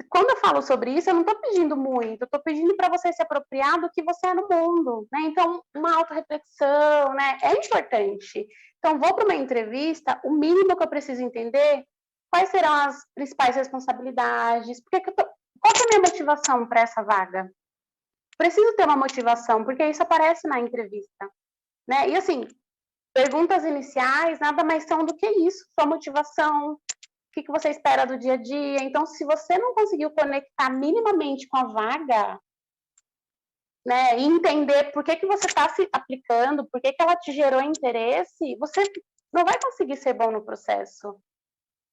quando eu falo sobre isso, eu não estou pedindo muito, eu estou pedindo para você se apropriar do que você é no mundo, né? Então, uma autorreflexão, né, é importante. Então, vou para uma entrevista, o mínimo que eu preciso entender, quais serão as principais responsabilidades, qual que é a minha motivação para essa vaga? Preciso ter uma motivação, porque isso aparece na entrevista, né? E assim, perguntas iniciais nada mais são do que isso, sua motivação, o que você espera do dia a dia. Então, se você não conseguiu conectar minimamente com a vaga, né, e entender por que você está se aplicando, por que ela te gerou interesse, você não vai conseguir ser bom no processo.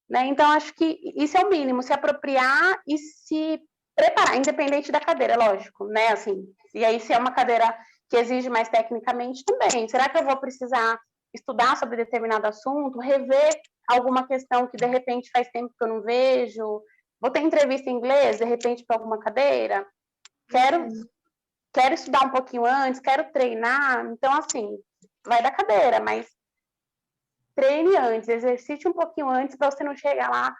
Né? Então, acho que isso é o mínimo, se apropriar e se preparar, independente da cadeira, lógico, né? Assim, e aí, se é uma cadeira que exige mais tecnicamente, também. Será que eu vou precisar estudar sobre determinado assunto, rever alguma questão que, de repente, faz tempo que eu não vejo? Vou ter entrevista em inglês, de repente, para alguma cadeira? Quero estudar um pouquinho antes, quero treinar. Então, assim, vai da cadeira, mas treine antes, exercite um pouquinho antes para você não chegar lá,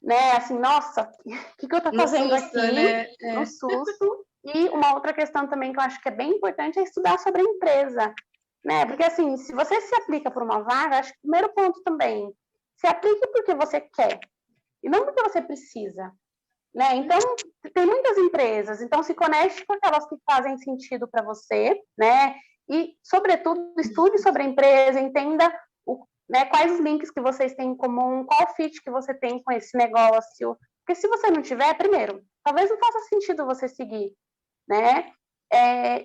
né, assim, nossa, o que eu estou fazendo susto, aqui? Né? No susto. E uma outra questão também que eu acho que é bem importante é estudar sobre a empresa, né? Porque, assim, se você se aplica por uma vaga, acho que o primeiro ponto também, se aplique porque você quer e não porque você precisa, né? Então, tem muitas empresas, então se conecte com aquelas que fazem sentido para você, né? E, sobretudo, estude sobre a empresa, entenda né, quais os links que vocês têm em comum, qual o fit que você tem com esse negócio. Porque se você não tiver, primeiro, talvez não faça sentido você seguir, né?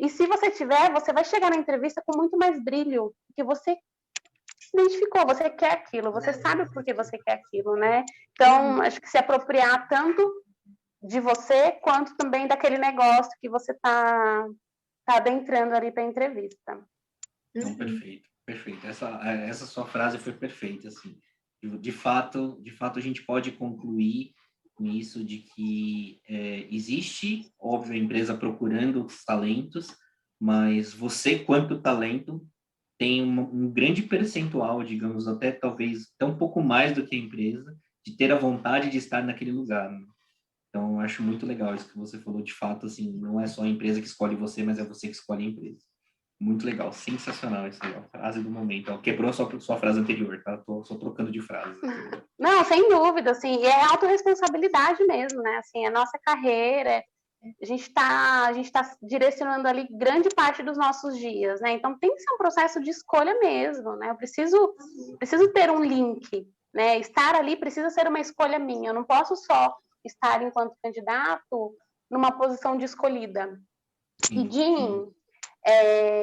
E se você tiver, você vai chegar na entrevista com muito mais brilho, porque você se identificou, você quer aquilo, você sabe por que você quer aquilo, né? Então, acho que se apropriar tanto de você, quanto também daquele negócio que você está adentrando ali para a entrevista. Não, perfeito, perfeito. Essa sua frase foi perfeita, assim. De fato, a gente pode concluir com isso de que existe, óbvio, a empresa procurando os talentos, mas você, quanto talento, tem um grande percentual, digamos, até talvez até um pouco mais do que a empresa, de ter a vontade de estar naquele lugar, né? Então, eu acho muito legal isso que você falou, de fato, assim, não é só a empresa que escolhe você, mas é você que escolhe a empresa. Muito legal, sensacional essa a frase do momento. Ó, quebrou a sua frase anterior, tá? Tô só trocando de frase. Não, sem dúvida, assim, e é autorresponsabilidade mesmo, né? Assim, a nossa carreira, a gente tá direcionando ali grande parte dos nossos dias, né? Então tem que ser um processo de escolha mesmo, né? Eu preciso ter um link, né? Estar ali precisa ser uma escolha minha. Eu não posso só estar enquanto candidato numa posição de escolhida. E Jean,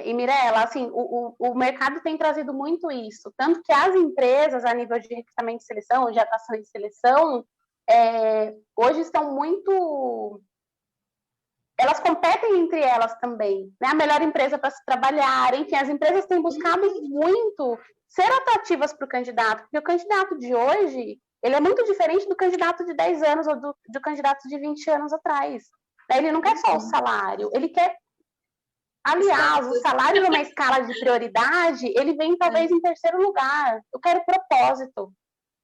e Mirella, assim, o mercado tem trazido muito isso, tanto que as empresas, a nível de recrutamento e seleção, de atuação e seleção, hoje estão muito... Elas competem entre elas também, né? A melhor empresa para se trabalhar, enfim, as empresas têm buscado muito ser atrativas para o candidato, porque o candidato de hoje, ele é muito diferente do candidato de 10 anos ou do candidato de 20 anos atrás. Ele não quer só o salário, ele quer... Aliás, o salário numa escala de prioridade, ele vem talvez em terceiro lugar. Eu quero propósito,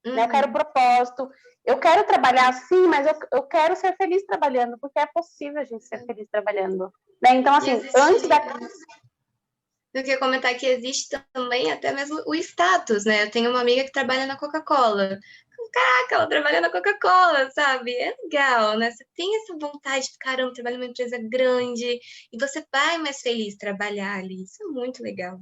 né? Eu quero propósito. Eu quero trabalhar sim, mas eu quero ser feliz trabalhando, porque é possível a gente ser feliz trabalhando. Né? Então, assim, antes da... Eu queria comentar que existe também até mesmo o status, né? Eu tenho uma amiga que trabalha na Coca-Cola. Caraca, ela trabalha na Coca-Cola, sabe? É legal, né? Você tem essa vontade de, caramba, trabalhar numa empresa grande e você vai mais feliz trabalhar ali. Isso é muito legal.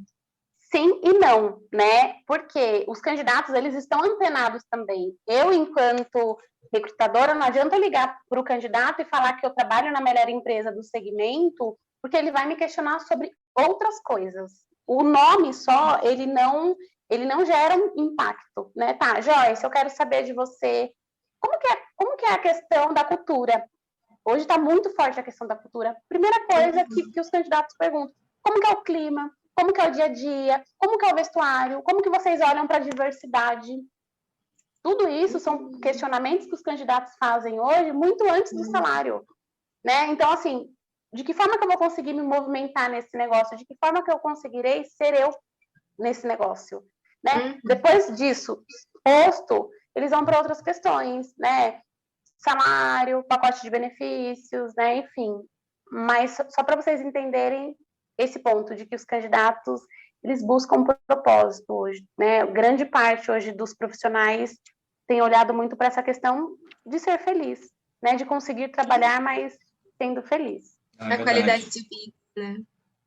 Sim e não, né? Porque os candidatos, eles estão antenados também. Eu, enquanto recrutadora, não adianta ligar para o candidato e falar que eu trabalho na melhor empresa do segmento, porque ele vai me questionar sobre outras coisas. O nome só, ele não gera um impacto, né? Tá, Joyce, eu quero saber de você, como que é a questão da cultura? Hoje está muito forte a questão da cultura. Primeira coisa que os candidatos perguntam, como que é o clima? Como que é o dia a dia? Como que é o vestuário? Como que vocês olham para a diversidade? Tudo isso são questionamentos que os candidatos fazem hoje, muito antes do salário, né? Então, assim, de que forma que eu vou conseguir me movimentar nesse negócio? De que forma que eu conseguirei ser eu nesse negócio? Né? Depois disso, posto, eles vão para outras questões, né? salário, pacote de benefícios, né? Enfim. Mas só para vocês entenderem esse ponto de que os candidatos eles buscam um propósito hoje, né? Grande parte hoje dos profissionais tem olhado muito para essa questão de ser feliz, né? De conseguir trabalhar, mas sendo feliz. É A qualidade verdade. de vida, né?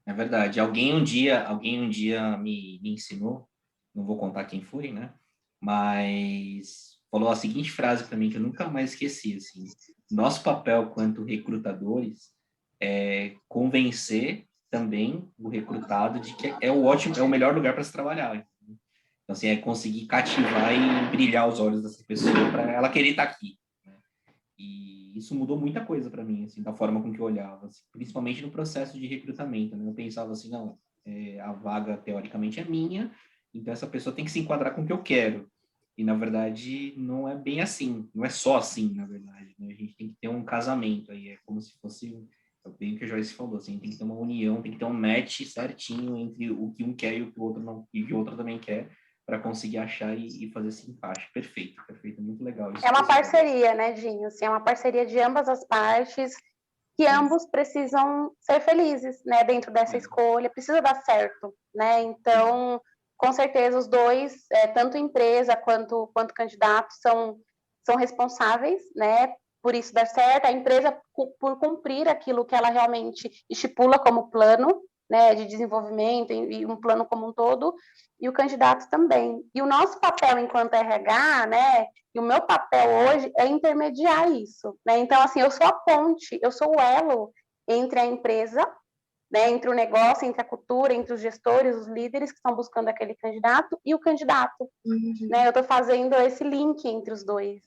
É verdade. Alguém um dia me ensinou, não vou contar quem foi, né? Mas falou a seguinte frase para mim que eu nunca mais esqueci, assim: nosso papel quanto recrutadores é convencer também o recrutado de que é o melhor lugar para se trabalhar. Então, assim, é conseguir cativar e brilhar os olhos dessa pessoa para ela querer estar aqui. E isso mudou muita coisa para mim, assim, da forma com que eu olhava, assim, principalmente no processo de recrutamento, né? Eu pensava assim, não, a vaga teoricamente é minha, então essa pessoa tem que se enquadrar com o que eu quero. E, na verdade, não é bem assim, não é só assim, na verdade, né? A gente tem que ter um casamento aí, é como se fosse, bem o que a Joyce falou, assim, tem que ter uma união, tem que ter um match certinho entre o que um quer e o que o outro não, e o que o outro também quer, para conseguir achar e fazer esse encaixe. Perfeito, perfeito, muito legal isso. É uma parceria, né, Dinho? Assim, é uma parceria de ambas as partes, que ambos precisam ser felizes, né, dentro dessa escolha, precisa dar certo, né? Então, com certeza, os dois, tanto empresa quanto candidato, são responsáveis, né, por isso dar certo, a empresa por cumprir aquilo que ela realmente estipula como plano, né, de desenvolvimento e um plano como um todo, e o candidato também. E o nosso papel enquanto RH, né, e o meu papel hoje é intermediar isso, né? Então, assim, eu sou a ponte, eu sou o elo entre a empresa, né, entre o negócio, entre a cultura, entre os gestores, os líderes que estão buscando aquele candidato e o candidato, né? Eu estou fazendo esse link entre os dois.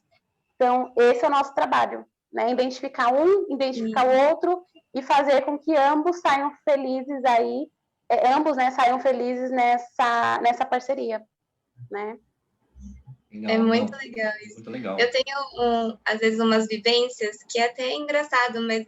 Então, esse é o nosso trabalho, né? Identificar um, identificar o outro e fazer com que ambos saiam felizes aí, ambos, né, saiam felizes nessa parceria, né? Legal, É muito não, legal isso. muito legal. Eu tenho, às vezes, umas vivências que é até engraçado, mas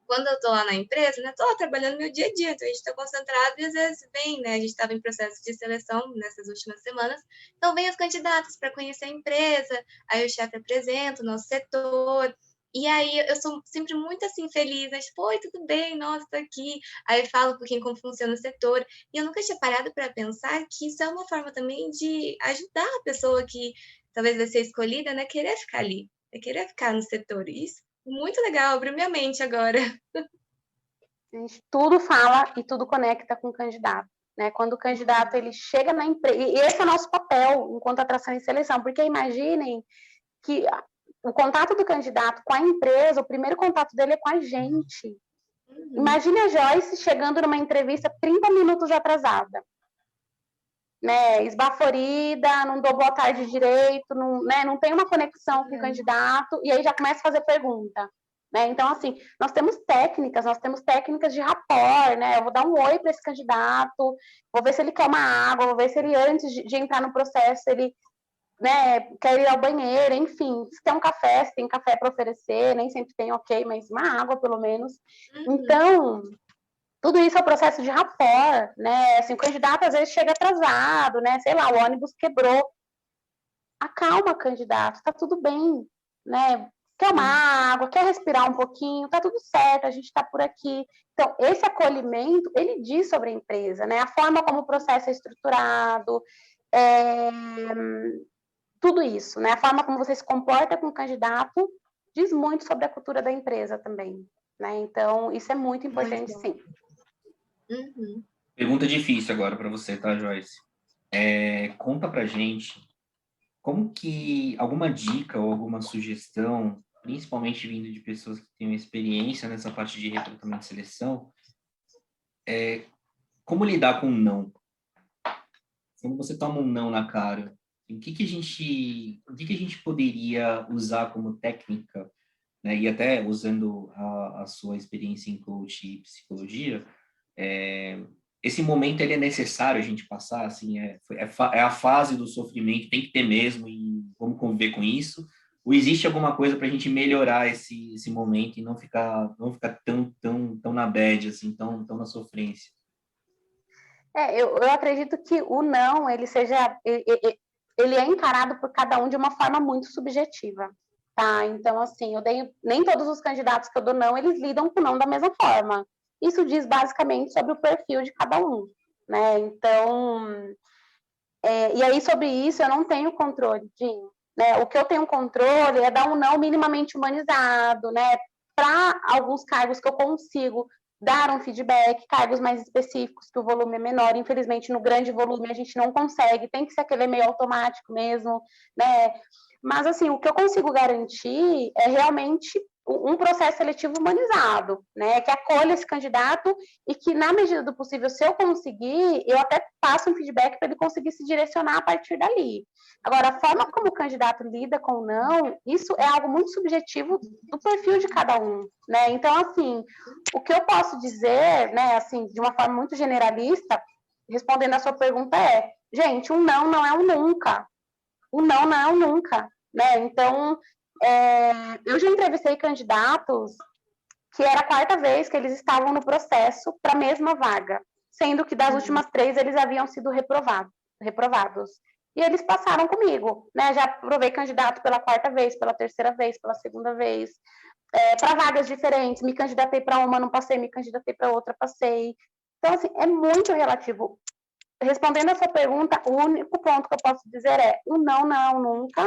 quando eu tô lá na empresa, né, tô lá trabalhando meu dia a dia, então a gente tá concentrado e às vezes vem, né, a gente estava em processo de seleção nessas últimas semanas, então vem os candidatos para conhecer a empresa, aí o chefe apresenta o nosso setor, e aí eu sou sempre muito assim feliz, né, tipo, oi, tudo bem, nossa, tô aqui, aí eu falo um pouquinho como funciona o setor, e eu nunca tinha parado para pensar que isso é uma forma também de ajudar a pessoa que talvez vai ser escolhida, né, querer ficar ali, querer ficar no setor, isso muito legal, abriu minha mente agora. A gente tudo fala e tudo conecta com o candidato, né? Quando o candidato ele chega na empresa, e esse é o nosso papel enquanto atração e seleção, porque imaginem que o contato do candidato com a empresa, o primeiro contato dele é com a gente. Imagine a Joyce chegando numa entrevista 30 minutos atrasada, né? Esbaforida, não dou boa tarde direito, não, né? Não tem uma conexão com o candidato, e aí já começa a fazer pergunta. Né? Então, assim, nós temos técnicas de rapport, né? Eu vou dar um oi para esse candidato, vou ver se ele quer uma água, vou ver se ele, antes de entrar no processo, ele, né, quer ir ao banheiro, enfim, se tem um café, se tem café para oferecer, nem sempre tem, ok, mas uma água, pelo menos. Então, tudo isso é o processo de rapport, né? Assim, o candidato, às vezes, chega atrasado, né? Sei lá, o ônibus quebrou. Acalma, candidato, tá tudo bem, né? Quer uma água, quer respirar um pouquinho, tá tudo certo, a gente está por aqui. Então, esse acolhimento, ele diz sobre a empresa, né? A forma como o processo é estruturado, tudo isso, né? A forma como você se comporta com o candidato diz muito sobre a cultura da empresa também, né? Então, isso é muito importante, sim. Pergunta difícil agora para você, tá, Joyce? Conta pra gente como que alguma dica ou alguma sugestão, principalmente vindo de pessoas que têm experiência nessa parte de recrutamento e seleção, como lidar com um não? Quando você toma um não na cara, o que a gente poderia usar como técnica, né? E até usando a sua experiência em coach e psicologia, esse momento ele é necessário a gente passar, assim, é a fase do sofrimento, tem que ter mesmo, e vamos conviver com isso, ou existe alguma coisa para a gente melhorar esse momento e não ficar tão na bad, assim, tão na sofrência? Eu acredito que o não, ele é encarado por cada um de uma forma muito subjetiva, tá? Então, assim, nem todos os candidatos que eu dou não, eles lidam com não da mesma forma. Isso diz basicamente sobre o perfil de cada um, né? Então, e aí sobre isso eu não tenho controle, Dinho, né? O que eu tenho controle é dar um não minimamente humanizado, né? Para alguns cargos que eu consigo dar um feedback, cargos mais específicos que o volume é menor, infelizmente no grande volume a gente não consegue, tem que ser aquele e-mail automático mesmo, né? Mas assim, o que eu consigo garantir é realmente um processo seletivo humanizado, né? Que acolha esse candidato e que, na medida do possível, se eu conseguir, eu até passo um feedback para ele conseguir se direcionar a partir dali. Agora, a forma como o candidato lida com o não, isso é algo muito subjetivo do perfil de cada um, né? Então, assim, o que eu posso dizer, né, assim, de uma forma muito generalista, respondendo a sua pergunta gente, um não é um nunca. Um não é um nunca, né? Então, eu já entrevistei candidatos que era a quarta vez que eles estavam no processo para a mesma vaga, sendo que das últimas 3 eles haviam sido reprovados. E eles passaram comigo, né? Já provei candidato pela quarta vez, pela terceira vez, pela segunda vez, para vagas diferentes. Me candidatei para uma, não passei, me candidatei para outra, passei. Então, assim, é muito relativo. Respondendo a sua pergunta, o único ponto que eu posso dizer é um não é um nunca.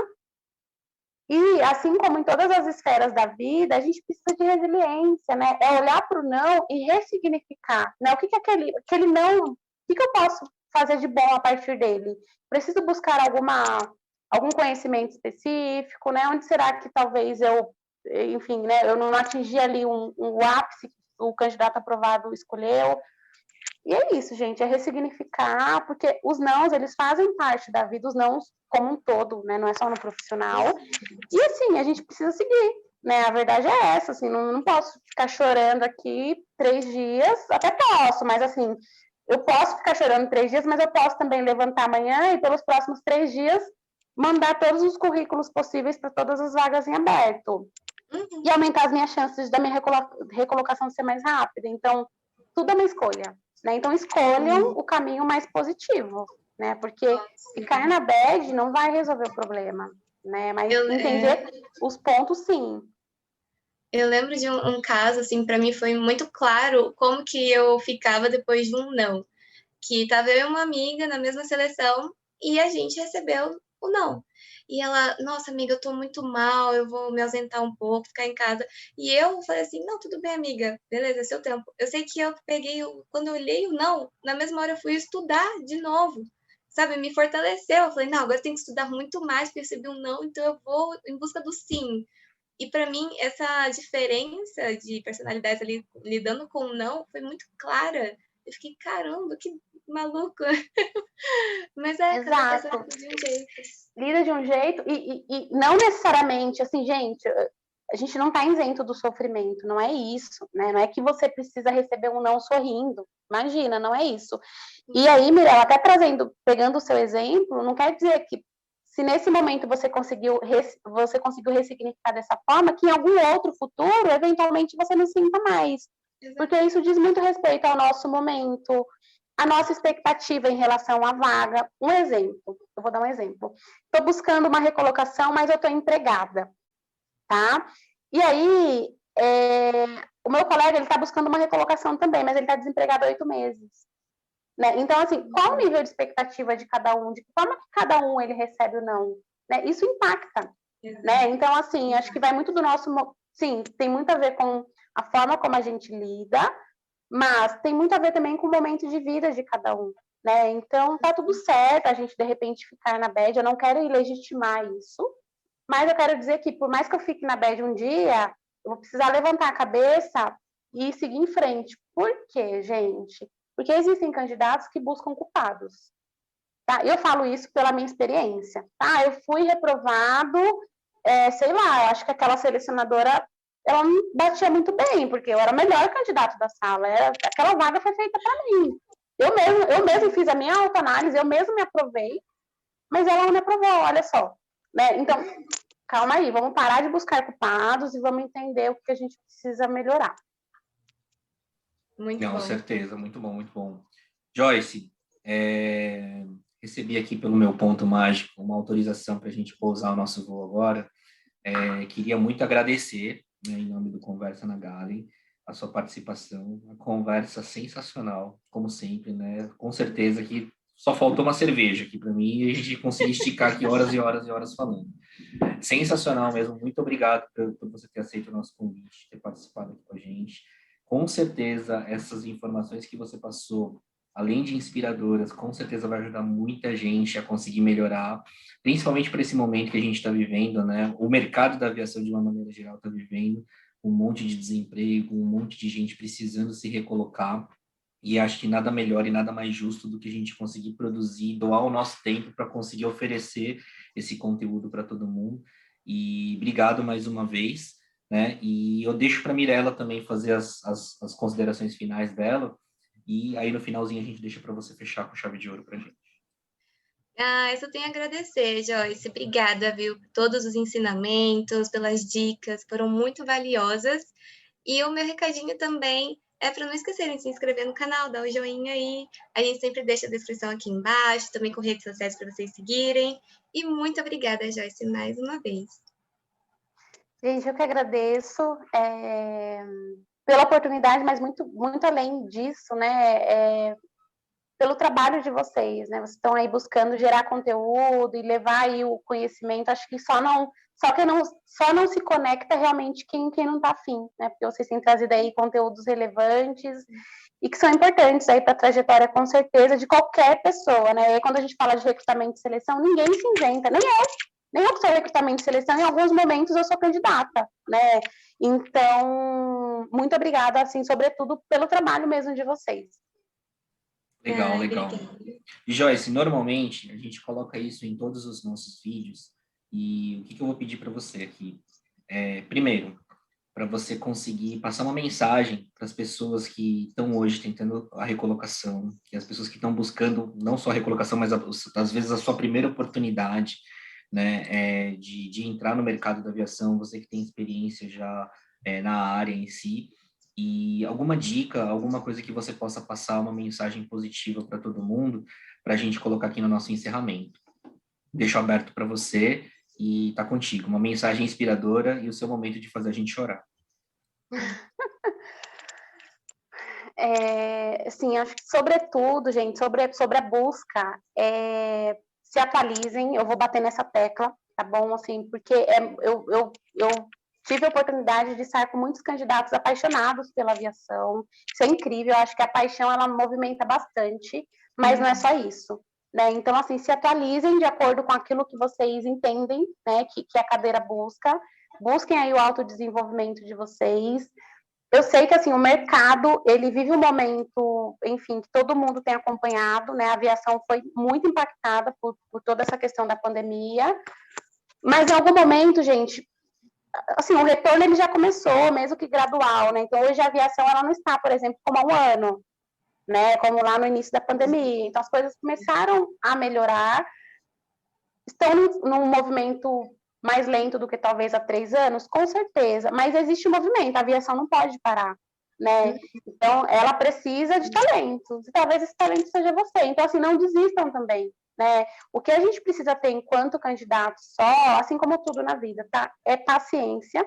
E, assim como em todas as esferas da vida, a gente precisa de resiliência, né? É olhar para o não e ressignificar, né? O que é aquele não, o que eu posso fazer de bom a partir dele? Preciso buscar algum conhecimento específico, né? Onde será que talvez enfim, né? Eu não atingi ali o ápice que o candidato aprovado escolheu. E é isso, gente, é ressignificar, porque os nãos, eles fazem parte da vida, os nãos como um todo, né? Não é só no profissional. E assim, a gente precisa seguir, né? A verdade é essa, assim, não posso ficar chorando aqui 3 dias, até posso, mas assim, eu posso ficar chorando 3 dias, mas eu posso também levantar amanhã e pelos próximos 3 dias mandar todos os currículos possíveis para todas as vagas em aberto. E aumentar as minhas chances da minha recolocação ser mais rápida. Então, tudo é uma escolha, né? Então, escolham o caminho mais positivo, né? Porque ficar na bad não vai resolver o problema, né? Mas entender os pontos, sim. Eu lembro de um caso, assim, para mim foi muito claro como que eu ficava depois de um não. Que tava eu e uma amiga na mesma seleção e a gente recebeu o não. E ela, nossa, amiga, eu tô muito mal, eu vou me ausentar um pouco, ficar em casa. E eu falei assim, não, tudo bem, amiga, beleza, é seu tempo. Eu sei que eu peguei, quando eu olhei o não, na mesma hora eu fui estudar de novo, sabe, me fortaleceu. Eu falei, não, agora eu tenho que estudar muito mais, porque eu recebi um não, então eu vou em busca do sim. E para mim, essa diferença de personalidades ali, lidando com o não, foi muito clara. Eu fiquei, caramba, que maluco. Mas cada pessoa lida de um jeito. Lida de um jeito e não necessariamente, assim, gente, a gente não está isento do sofrimento, não é isso, né? Não é que você precisa receber um não sorrindo. Imagina, não é isso. E aí, Mirella, até pegando o seu exemplo, não quer dizer que se nesse momento você conseguiu ressignificar dessa forma, que em algum outro futuro, eventualmente, você não sinta mais. Porque isso diz muito respeito ao nosso momento, a nossa expectativa em relação à vaga. Um exemplo, eu vou dar um exemplo. Estou buscando uma recolocação, mas eu estou empregada, tá? E aí, o meu colega, ele está buscando uma recolocação também, mas ele está desempregado há 8 meses. Né? Então, assim, qual o nível de expectativa de cada um? De que forma que cada um ele recebe o não? Né? Isso impacta, né? Então, assim, acho que vai muito do nosso... Sim, tem muito a ver com a forma como a gente lida, mas tem muito a ver também com o momento de vida de cada um, né? Então, tá tudo certo a gente, de repente, ficar na bad. Eu não quero ilegitimar isso, mas eu quero dizer que, por mais que eu fique na bad um dia, eu vou precisar levantar a cabeça e seguir em frente. Por quê, gente? Porque existem candidatos que buscam culpados. Tá? Eu falo isso pela minha experiência. Tá? Eu fui reprovado, sei lá, eu acho que aquela selecionadora ela me batia muito bem, porque eu era o melhor candidato da sala. Aquela vaga foi feita para mim. Eu mesmo fiz a minha autoanálise, eu mesmo me aprovei, mas ela não me aprovou, olha só. Né? Então, calma aí, vamos parar de buscar culpados e vamos entender o que a gente precisa melhorar. Muito bom. Certeza, muito bom, muito bom. Joyce, recebi aqui pelo meu ponto mágico uma autorização para a gente pousar o nosso voo agora. Queria muito agradecer, né, em nome do Conversa na Galley, a sua participação, uma conversa sensacional, como sempre, né? Com certeza que só faltou uma cerveja aqui para mim e a gente conseguir esticar aqui horas e horas e horas falando. Sensacional mesmo, muito obrigado por você ter aceito o nosso convite, ter participado aqui com a gente. Com certeza, essas informações que você passou, além de inspiradoras, com certeza vai ajudar muita gente a conseguir melhorar, principalmente para esse momento que a gente está vivendo, né? O mercado da aviação, de uma maneira geral, está vivendo um monte de desemprego, um monte de gente precisando se recolocar. E acho que nada melhor e nada mais justo do que a gente conseguir produzir, doar o nosso tempo para conseguir oferecer esse conteúdo para todo mundo. E obrigado mais uma vez, né? E eu deixo para a Mirella também fazer as considerações finais dela. E aí no finalzinho a gente deixa para você fechar com chave de ouro para a gente. Ah, eu só tenho a agradecer, Joyce. Obrigada, viu, por todos os ensinamentos, pelas dicas, foram muito valiosas. E o meu recadinho também é para não esquecerem de se inscrever no canal, dar o joinha aí. A gente sempre deixa a descrição aqui embaixo, também com redes sociais para vocês seguirem. E muito obrigada, Joyce, mais uma vez. Gente, eu que agradeço pela oportunidade, mas muito, muito além disso, né? Pelo trabalho de vocês, né? Vocês estão aí buscando gerar conteúdo e levar aí o conhecimento. Acho que só não se conecta realmente quem não está afim, né? Porque vocês têm trazido aí conteúdos relevantes e que são importantes aí para a trajetória, com certeza, de qualquer pessoa, né? E aí, quando a gente fala de recrutamento e seleção, ninguém se inventa, nem eu que sou recrutamento e seleção, em alguns momentos eu sou candidata, né? Então, muito obrigada, assim, sobretudo pelo trabalho mesmo de vocês. Legal, legal. Obrigada. E Joyce, normalmente a gente coloca isso em todos os nossos vídeos. E o que eu vou pedir para você aqui? Primeiro, para você conseguir passar uma mensagem para as pessoas que estão hoje tentando a recolocação, e as pessoas que estão buscando não só a recolocação, mas às vezes a sua primeira oportunidade, né, de entrar no mercado da aviação, você que tem experiência já na área em si, e alguma dica, alguma coisa que você possa passar, uma mensagem positiva para todo mundo, para a gente colocar aqui no nosso encerramento. Deixo aberto para você e tá contigo. Uma mensagem inspiradora e o seu momento de fazer a gente chorar. Assim, acho que sobretudo, gente, sobre a busca, se atualizem, eu vou bater nessa tecla, tá bom? Assim, porque eu tive a oportunidade de estar com muitos candidatos apaixonados pela aviação, isso é incrível, eu acho que a paixão, ela movimenta bastante, mas não é só isso, né? Então, assim, se atualizem de acordo com aquilo que vocês entendem, né, que a cadeira busca, busquem aí o autodesenvolvimento de vocês. Eu sei que, assim, o mercado, ele vive um momento, enfim, que todo mundo tem acompanhado, né? A aviação foi muito impactada por toda essa questão da pandemia, mas em algum momento, gente, assim, o retorno ele já começou, mesmo que gradual, né? Então, hoje a aviação, ela não está, por exemplo, como há um ano, né? Como lá no início da pandemia. Então, as coisas começaram a melhorar, estão num movimento mais lento do que talvez há 3 anos, com certeza, mas existe um movimento, a aviação não pode parar, né? Então, ela precisa de talentos, e talvez esse talento seja você. Então, assim, não desistam também, né? O que a gente precisa ter enquanto candidato só, assim como tudo na vida, tá? É paciência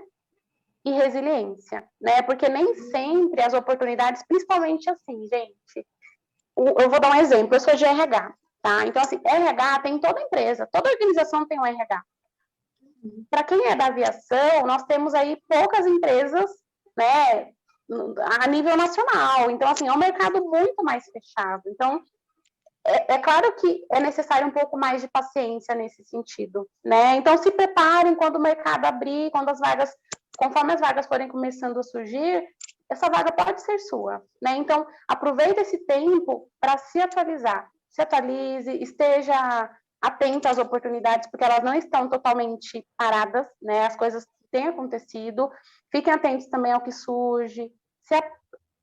e resiliência, né? Porque nem sempre as oportunidades, principalmente assim, gente, eu vou dar um exemplo, eu sou de RH, tá? Então, assim, RH tem toda empresa, toda organização tem um RH. Para quem é da aviação, nós temos aí poucas empresas, né, a nível nacional. Então, assim, é um mercado muito mais fechado. Então, é claro que é necessário um pouco mais de paciência nesse sentido, né? Então, se preparem quando o mercado abrir, conforme as vagas forem começando a surgir, essa vaga pode ser sua, né? Então, aproveite esse tempo para se atualizar. Se atualize, esteja atento às oportunidades, porque elas não estão totalmente paradas, né? As coisas têm acontecido. Fiquem atentos também ao que surge.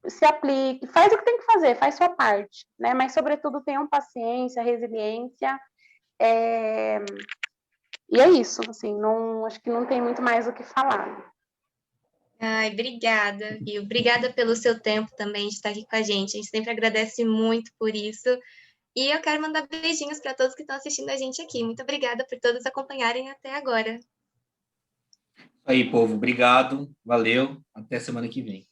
Se aplique, faz o que tem que fazer, faz sua parte, né? Mas, sobretudo, tenham paciência, resiliência. E é isso, assim, acho que não tem muito mais o que falar. Ai, obrigada, viu? Obrigada pelo seu tempo também de estar aqui com a gente. A gente sempre agradece muito por isso. E eu quero mandar beijinhos para todos que estão assistindo a gente aqui. Muito obrigada por todos acompanharem até agora. Aí, povo, obrigado, valeu, até semana que vem.